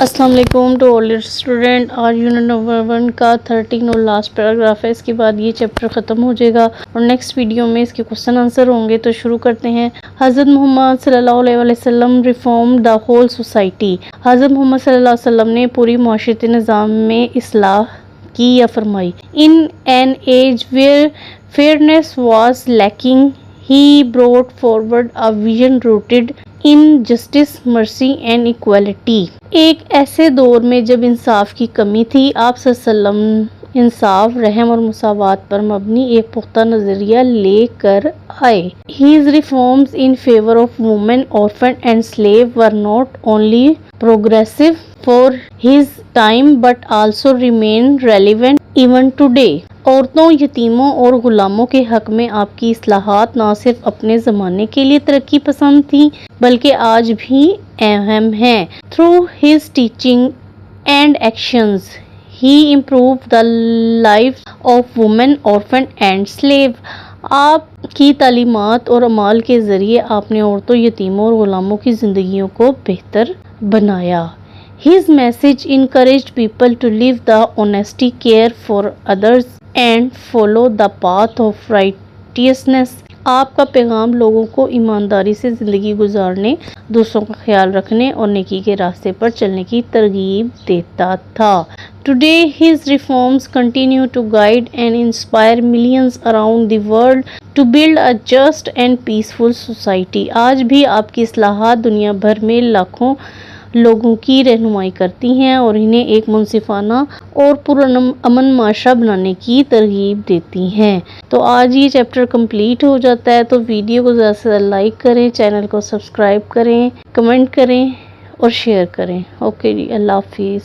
السلام علیکم to all student. اور یونٹ نمبر 1 کا 13 اور لاسٹ پیراگراف ہے. اس کے بعد یہ چیپٹر ختم ہو جائے گا اور نیکسٹ ویڈیو میں اس کے کوسچن آنسر ہوں گے. تو شروع کرتے ہیں. حضرت محمد صلی اللہ علیہ وسلم ریفارم دا ہول سوسائٹی. حضرت محمد صلی اللہ علیہ وسلم نے پوری معاشرتی نظام میں اصلاح کی یا فرمائی. In an age where fairness was lacking he brought forward a vision rooted in justice, mercy and equality. ایک ایسے دور میں جب انصاف کی کمی تھی، آپ صلی اللہ علیہ وسلم انصاف، رحم اور مساوات پر مبنی ایک پختہ نظریہ لے کر آئے. His reforms in favor of women, orphan and slave were not only progressive for his time but also remain relevant even today. عورتوں، یتیموں اور غلاموں کے حق میں آپ کی اصلاحات نہ صرف اپنے زمانے کے لیے ترقی پسند تھیں بلکہ آج بھی اہم ہیں. Through his teaching and actions, he improved the lives of women, orphan and slave. آپ کی تعلیمات اور اعمال کے ذریعے آپ نے عورتوں، یتیموں اور غلاموں کی زندگیوں کو بہتر بنایا. His message encouraged people to live the honesty, care for others and follow the path of righteousness. آپ کا پیغام لوگوں کو ایمانداری سے زندگی گزارنے، دوسروں کا خیال رکھنے اور نیکی کے راستے پر چلنے کی ترغیب دیتا تھا. Today his reforms continue to guide and inspire millions around the world to build a just and peaceful society. آج بھی آپ کی اصلاحات دنیا بھر میں لاکھوں لوگوں کی رہنمائی کرتی ہیں اور انہیں ایک منصفانہ اور پرامن معاشرہ بنانے کی ترغیب دیتی ہیں. تو آج یہ چیپٹر کمپلیٹ ہو جاتا ہے. تو ویڈیو کو زیادہ سے زیادہ لائک کریں، چینل کو سبسکرائب کریں، کمنٹ کریں اور شیئر کریں. اوکے جی، اللہ حافظ.